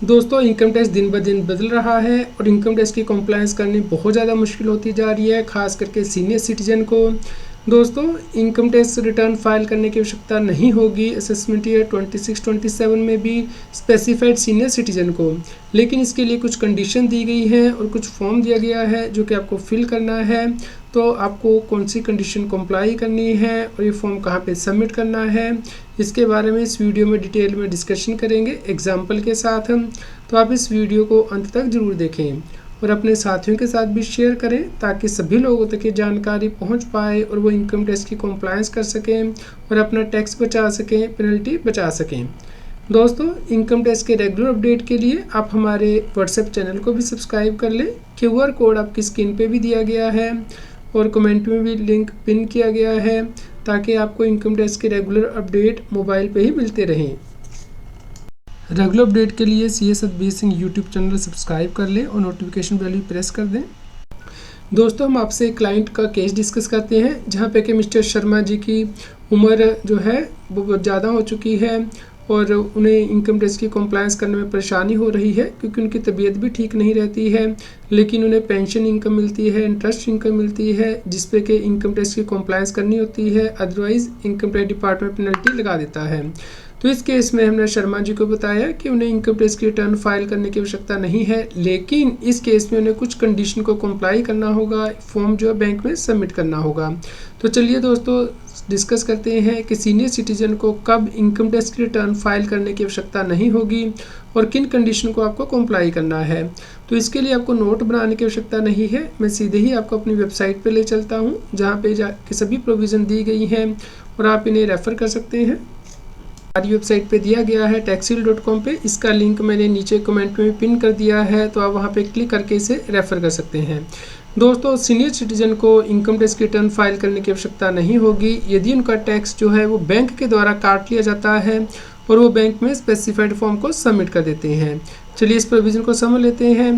दोस्तों income tax दिन ब दिन बदल रहा है और इनकम टैक्स की कंप्लायंस करनी बहुत ज़्यादा मुश्किल होती जा रही है, खास करके सीनियर सिटीजन को। दोस्तों इनकम टैक्स रिटर्न फाइल करने की आवश्यकता नहीं होगी असेसमेंट ईयर 26-27 में भी स्पेसिफाइड सीनियर सिटीजन को, लेकिन इसके लिए कुछ कंडीशन दी गई है और कुछ फॉर्म दिया गया है जो कि आपको फिल करना है। तो आपको कौन सी कंडीशन कंप्लाई करनी है और ये फॉर्म कहाँ पे सबमिट करना है, इसके बारे में इस वीडियो में डिटेल में डिस्कशन करेंगे एग्जाम्पल के साथ। तो आप इस वीडियो को अंत तक ज़रूर देखें और अपने साथियों के साथ भी शेयर करें ताकि सभी लोगों तक ये जानकारी पहुंच पाए और वो इनकम टैक्स की कंप्लायंस कर सकें और अपना टैक्स बचा सकें, पेनल्टी बचा सकें। दोस्तों इनकम टैक्स के रेगुलर अपडेट के लिए आप हमारे व्हाट्सएप चैनल को भी सब्सक्राइब कर लें। QR कोड आपकी स्क्रीन पे भी दिया गया है और कमेंट में भी लिंक पिन किया गया है ताकि आपको इनकम टैक्स के रेगुलर अपडेट मोबाइल पे ही मिलते रहें। रेगुलर अपडेट के लिए CS Satbir Singh YouTube channel subscribe कर लें और नोटिफिकेशन बेल भी प्रेस कर दें। दोस्तों हम आपसे एक क्लाइंट का केस डिस्कस करते हैं जहां पे कि मिस्टर शर्मा जी की उम्र जो है वो बहुत ज़्यादा हो चुकी है और उन्हें इनकम टैक्स की कंप्लायंस करने में परेशानी हो रही है क्योंकि उनकी तबीयत भी ठीक नहीं रहती है, लेकिन उन्हें पेंशन इनकम मिलती है, इंटरेस्ट इनकम मिलती है जिस पे कि इनकम टैक्स की कंप्लायंस करनी होती है, otherwise income tax department penalty लगा देता है। तो इस केस में हमने शर्मा जी को बताया कि उन्हें इनकम टैक्स की रिटर्न फाइल करने की आवश्यकता नहीं है, लेकिन इस केस में उन्हें कुछ कंडीशन को कंप्लाई करना होगा, फॉर्म जो है बैंक में सबमिट करना होगा। तो चलिए दोस्तों डिस्कस करते हैं कि सीनियर सिटीजन को कब इनकम टैक्स की रिटर्न फाइल करने की आवश्यकता नहीं होगी और किन कंडीशन को आपको कंप्लाई करना है। तो इसके लिए आपको नोट बनाने की आवश्यकता नहीं है, मैं सीधे ही आपको अपनी वेबसाइट पे ले चलता हूँ जहाँ पे जाके सभी प्रोविज़न दी गई हैं और आप इन्हें रेफ़र कर सकते हैं। हमारी वेबसाइट पे दिया गया है taxil.com पे, इसका लिंक मैंने नीचे कमेंट में पिन कर दिया है, तो आप वहाँ पे क्लिक करके इसे रेफ़र कर सकते हैं। दोस्तों सीनियर सिटीजन को इनकम टैक्स की रिटर्न फाइल करने की आवश्यकता नहीं होगी यदि उनका टैक्स जो है वो बैंक के द्वारा काट लिया जाता है और वो बैंक में स्पेसिफाइड फॉर्म को सबमिट कर देते हैं। चलिए इस प्रोविज़न को समझ लेते हैं।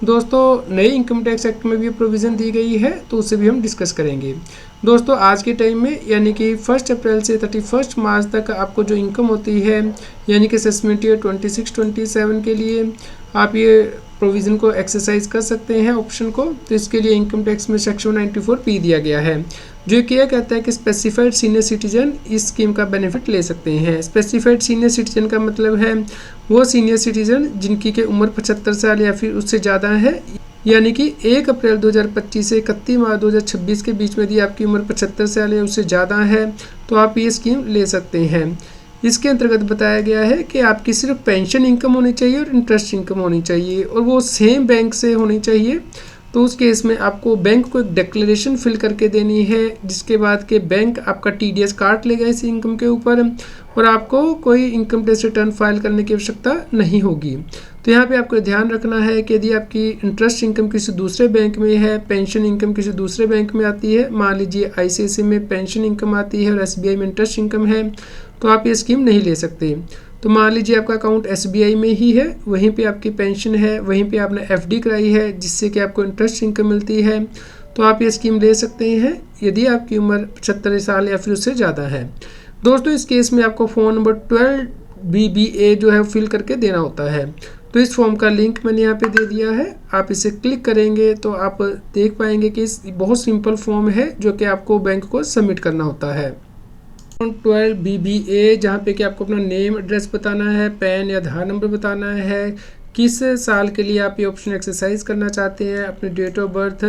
दोस्तों नए इनकम टैक्स एक्ट में भी प्रोविज़न दी गई है तो उसे भी हम डिस्कस करेंगे। दोस्तों आज के टाइम में यानी कि 1 अप्रैल से 31 मार्च तक आपको जो इनकम होती है यानी कि असेसमेंट ईयर 26-27 के लिए आप ये प्रोविज़न को एक्सरसाइज कर सकते हैं ऑप्शन को। तो इसके लिए इनकम टैक्स में सेक्शन 94P दिया गया है जो कि यह कहता है कि स्पेसिफाइड सीनियर सिटीजन इस स्कीम का बेनिफिट ले सकते हैं। स्पेसिफाइड सीनियर सिटीजन का मतलब है वो सीनियर सिटीजन जिनकी के उम्र 75 साल या फिर उससे ज़्यादा है, यानी कि 1 अप्रैल 2025 से 31 मार्च 2026 के बीच में यदि आपकी उम्र 75 साल या उससे ज़्यादा है तो आप ये स्कीम ले सकते हैं। इसके अंतर्गत बताया गया है कि आपकी सिर्फ पेंशन इनकम होनी चाहिए और इंटरेस्ट इनकम होनी चाहिए और वो सेम बैंक से होनी चाहिए। तो उस केस में आपको बैंक को एक डिक्लेरेशन फिल करके देनी है जिसके बाद के बैंक आपका TDS काट लेगा इस इनकम के ऊपर और आपको कोई इनकम टैक्स रिटर्न फाइल करने की आवश्यकता नहीं होगी। तो यहाँ पे आपको ध्यान रखना है कि यदि आपकी इंटरेस्ट इनकम किसी दूसरे बैंक में है, पेंशन इनकम किसी दूसरे बैंक में आती है, मान लीजिए ICICI में पेंशन इनकम आती है और SBI में इंटरेस्ट इनकम है, तो आप ये स्कीम नहीं ले सकते। तो मान लीजिए आपका अकाउंट SBI में ही है, वहीं पे आपकी पेंशन है, वहीं पे आपने FD कराई है जिससे कि आपको इंटरेस्ट इनकम मिलती है, तो आप ये स्कीम ले सकते हैं यदि आपकी उम्र 75 साल या फिर उससे ज़्यादा है। दोस्तों इस केस में आपको फ़ोन नंबर 12BBA जो है फिल करके देना होता है। तो इस फॉर्म का लिंक मैंने यहाँ पे दे दिया है, आप इसे क्लिक करेंगे तो आप देख पाएंगे कि बहुत सिंपल फॉर्म है जो कि आपको बैंक को सबमिट करना होता है। 12BBA जहाँ पे कि आपको अपना नेम एड्रेस बताना है, पैन या आधार नंबर बताना है, किस साल के लिए आप ये ऑप्शन एक्सरसाइज करना चाहते हैं, अपनी डेट ऑफ बर्थ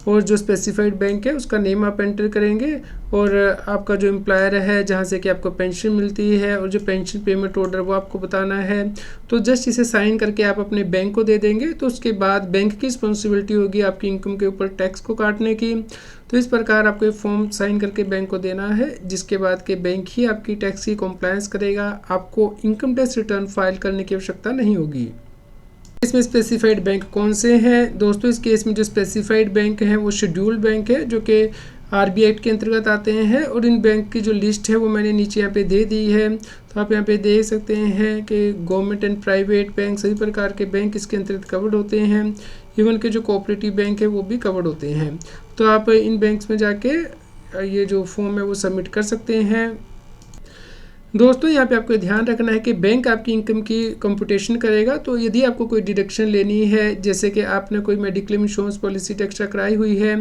और जो स्पेसिफाइड बैंक है उसका नेम आप एंटर करेंगे और आपका जो एम्प्लॉयर है जहाँ से कि आपको पेंशन मिलती है और जो पेंशन पेमेंट ऑर्डर वो आपको बताना है। तो जस्ट इसे साइन करके आप अपने बैंक को दे देंगे तो उसके बाद बैंक की रिस्पॉन्सिबिलिटी होगी आपकी इनकम के ऊपर टैक्स को काटने की। तो इस प्रकार आपको ये फॉर्म साइन करके बैंक को देना है जिसके बाद के बैंक ही आपकी टैक्स की कंप्लायंस करेगा, आपको इनकम टैक्स रिटर्न फाइल करने की आवश्यकता नहीं होगी। इसमें स्पेसिफाइड बैंक कौन से हैं? दोस्तों इस केस में जो स्पेसिफाइड बैंक हैं वो शेड्यूल्ड बैंक है जो कि RBI एक्ट के अंतर्गत आते हैं और इन बैंक की जो लिस्ट है वो मैंने नीचे यहाँ पे दे दी है। तो आप यहाँ पे देख सकते हैं कि गवर्नमेंट एंड प्राइवेट बैंक सभी प्रकार के बैंक इसके अंतर्गत कवर्ड होते हैं, इवन के जो कोऑपरेटिव बैंक है वो भी कवर्ड होते हैं। तो आप इन बैंक्स में जाके ये जो फॉर्म है वो सबमिट कर सकते हैं। दोस्तों यहाँ पे आपको ध्यान रखना है कि बैंक आपकी इनकम की कंप्यूटेशन करेगा। तो यदि आपको कोई डिडक्शन लेनी है, जैसे कि आपने कोई मेडिक्लेम इंश्योरेंस पॉलिसी एक्स्ट्रा कराई हुई है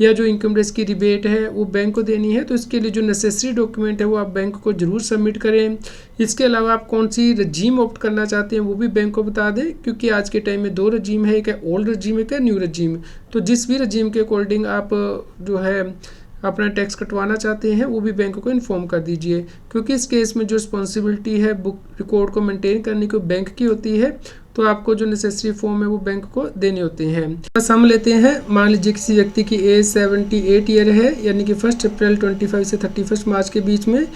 या जो इनकम टैक्स की रिबेट है वो बैंक को देनी है, तो इसके लिए जो नेसेसरी डॉक्यूमेंट है वो आप बैंक को ज़रूर सबमिट करें। इसके अलावा आप कौन सी रजीम ऑप्ट करना चाहते हैं वो भी बैंक को बता दें, क्योंकि आज के टाइम में 2 रजीम है, एक है ओल्ड रजीम, एक है न्यू रजीम। तो जिस भी रजीम के अकॉर्डिंग आप जो है अपना टैक्स कटवाना चाहते हैं वो भी बैंक को इन्फॉर्म कर दीजिए, क्योंकि इस केस में जो रिस्पॉन्सिबिलिटी है बुक रिकॉर्ड को मेंटेन करने की बैंक की होती है। तो आपको जो नेसेसरी फॉर्म है वो बैंक को देने होते हैं। बस हम लेते हैं, मान लीजिए किसी व्यक्ति की एज 78 ईयर है, यानी कि 1 अप्रैल 25 से 31 मार्च के बीच में,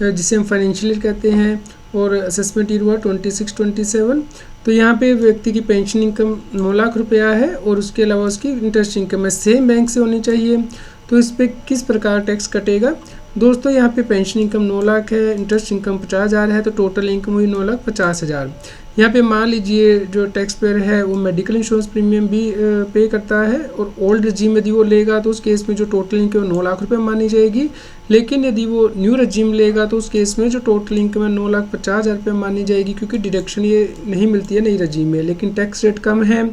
जिसे हम फाइनेंशियल ईयर कहते हैं, और असेसमेंट ईयर हुआ 26-27। तो यहाँ पे व्यक्ति की पेंशन इनकम 9 लाख रुपया है और उसके अलावा उसकी इंटरेस्ट इनकम है सेम बैंक से होनी चाहिए। तो इस पर किस प्रकार टैक्स कटेगा? दोस्तों यहाँ पे पेंशन इनकम 9 लाख है, इंटरेस्ट इनकम 50,000 है, तो टोटल इनकम हुई 9,50,000। यहाँ पे मान लीजिए जो टैक्स पेयर है वो मेडिकल इंश्योरेंस प्रीमियम भी पे करता है, और ओल्ड रजीम यदि वो लेगा तो उस केस में जो टोटल इनकम 9 लाख रुपये मानी जाएगी। लेकिन यदि वो न्यू रजीम लेगा तो उस केस में जो टोटल इनकम है 9,50,000 रुपये मानी जाएगी, क्योंकि डिडक्शन ये नहीं मिलती है नई रजीम में, लेकिन टैक्स रेट कम है।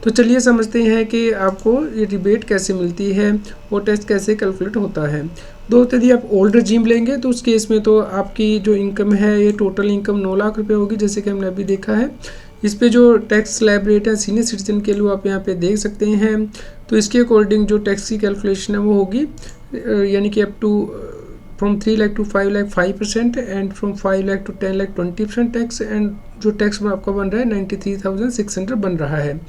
तो चलिए समझते हैं कि आपको ये रिबेट कैसे मिलती है और टैक्स कैसे कैलकुलेट होता है। दोस्तों यदि आप ओल्ड रजीम लेंगे तो उस केस में तो आपकी जो इनकम है ये टोटल इनकम 9 लाख रुपए होगी, जैसे कि हमने अभी देखा है। इस पे जो टैक्स स्लैब रेट है सीनियर सिटीजन के लिए आप यहाँ पे देख सकते हैं। तो इसके अकॉर्डिंग जो टैक्स की कैलकुलेशन है वो होगी, यानी कि up to from 3 lakh to 5 lakh 5% and from 5 lakh to 10 lakh 20% tax, and जो टैक्स आपका बन रहा है 93,600 बन रहा है।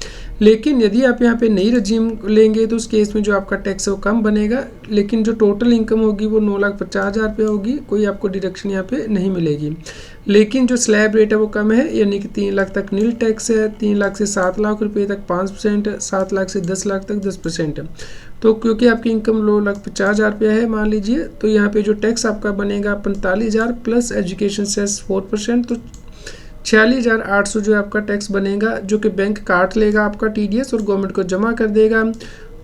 लेकिन यदि आप यहाँ पे नई रजीम लेंगे तो उस केस में जो आपका टैक्स है वो कम बनेगा, लेकिन जो टोटल इनकम होगी वो 9,50,000 रुपये होगी, कोई आपको डिडक्शन यहाँ पे नहीं मिलेगी। लेकिन जो स्लैब रेट है वो कम है, यानी कि 3 लाख तक नील टैक्स है, 3 लाख से 7 लाख रुपये तक 5%, 7 लाख से 10 लाख तक 10%। तो क्योंकि आपकी इनकम 9,50,000 रुपया है मान लीजिए, तो यहाँ पे जो टैक्स आपका बनेगा 45,000 प्लस एजुकेशन सेस 4%, तो 46,800 जो आपका टैक्स बनेगा, जो कि बैंक काट लेगा आपका TDS और गवर्नमेंट को जमा कर देगा।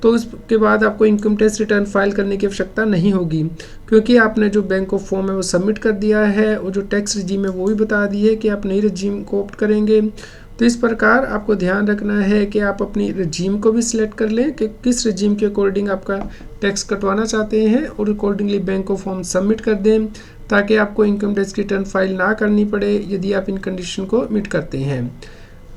तो इसके बाद आपको इनकम टैक्स रिटर्न फाइल करने की आवश्यकता नहीं होगी, क्योंकि आपने जो बैंक को फॉर्म है वो सबमिट कर दिया है, और जो टैक्स रजीम है वो भी बता दी है कि आप नई रजीम को ऑप्ट करेंगे। तो इस प्रकार आपको ध्यान रखना है कि आप अपनी रजीम को भी सिलेक्ट कर लें कि किस रजीम के अकॉर्डिंग आपका टैक्स कटवाना चाहते हैं, और अकॉर्डिंगली बैंक को फॉर्म सबमिट कर दें, ताकि आपको इनकम टैक्स की रिटर्न फाइल ना करनी पड़े यदि आप इन कंडीशन को मीट करते हैं।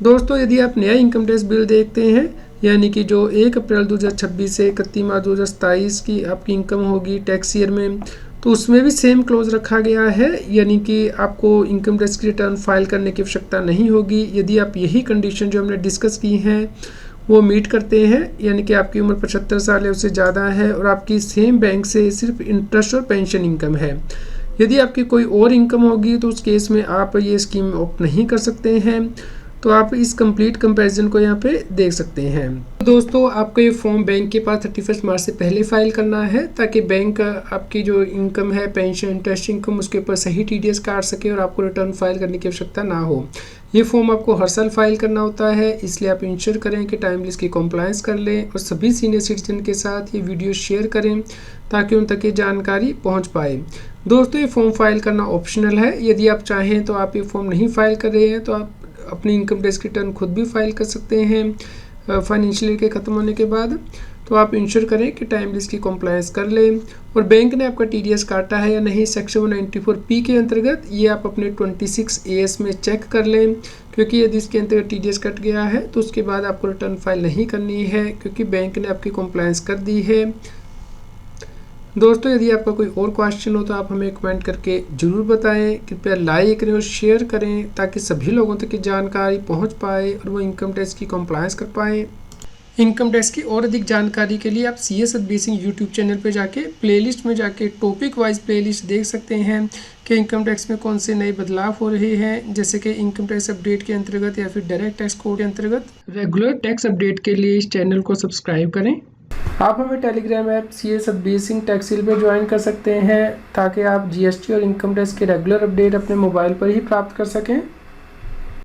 दोस्तों यदि आप नया इनकम टैक्स बिल देखते हैं, यानी कि जो 1 अप्रैल 2026 से 31 मार्च 2027 की आपकी इनकम होगी टैक्स ईयर में, तो उसमें भी सेम क्लोज रखा गया है, यानी कि आपको इनकम टैक्स की रिटर्न फाइल करने की आवश्यकता नहीं होगी यदि आप यही कंडीशन जो हमने डिस्कस की हैं वो मीट करते हैं, यानी कि आपकी उम्र 75 साल है उससे ज़्यादा है, और आपकी सेम बैंक से सिर्फ इंटरेस्ट और पेंशन इनकम है। यदि आपकी कोई और इनकम होगी तो उस केस में आप ये स्कीम ऑप्ट नहीं कर सकते हैं। तो आप इस कंप्लीट कंपैरिजन को यहाँ पे देख सकते हैं। दोस्तों आपको ये फॉर्म बैंक के पास 31 मार्च से पहले फाइल करना है, ताकि बैंक आपकी जो इनकम है पेंशन इंटरेस्ट इनकम उसके ऊपर सही TDS काट सके और आपको रिटर्न फाइल करने की आवश्यकता ना हो। ये फॉर्म आपको हर साल फाइल करना होता है, इसलिए आप इंश्योर करें कि टाइमली इसकी कॉम्प्लायंस कर लें, और सभी सीनियर सिटीजन के साथ ये वीडियो शेयर करें ताकि उन तक ये जानकारी पहुँच पाए। दोस्तों ये फॉर्म फाइल करना ऑप्शनल है, यदि आप चाहें तो आप ये फॉर्म नहीं फाइल कर रहे हैं तो आप अपनी इनकम टैक्स की रिटर्न खुद भी फाइल कर सकते हैं फाइनेंशियल ईयर के ख़त्म होने के बाद। तो आप इंश्योर करें कि टाइमली इसकी कॉम्प्लायंस कर लें, और बैंक ने आपका TDS काटा है या नहीं सेक्शन 194P के अंतर्गत, ये आप अपने 26 AS में चेक कर लें, क्योंकि यदि इसके अंतर्गत TDS कट गया है तो उसके बाद आपको रिटर्न फाइल नहीं करनी है, क्योंकि बैंक ने आपकी कॉम्प्लायंस कर दी है। दोस्तों यदि आपका कोई और क्वेश्चन हो तो आप हमें कमेंट करके ज़रूर बताएं। कृपया लाइक करें और शेयर करें ताकि सभी लोगों तक की जानकारी पहुंच पाए और वो इनकम टैक्स की कॉम्प्लायंस कर पाएँ। इनकम टैक्स की और अधिक जानकारी के लिए आप CS अदबी सिंह यूट्यूब चैनल पर जाके प्लेलिस्ट में जाके टॉपिक वाइज प्लेलिस्ट देख सकते हैं कि इनकम टैक्स में कौन से नए बदलाव हो रहे हैं, जैसे कि इनकम टैक्स अपडेट के अंतर्गत या फिर डायरेक्ट टैक्स कोड के अंतर्गत। रेगुलर टैक्स अपडेट के लिए इस चैनल को सब्सक्राइब करें। आप हमें टेलीग्राम ऐप CS अदबी सिंह टैक्स सील पर ज्वाइन कर सकते हैं, ताकि आप GST और इनकम टैक्स के रेगुलर अपडेट अपने मोबाइल पर ही प्राप्त कर सकें।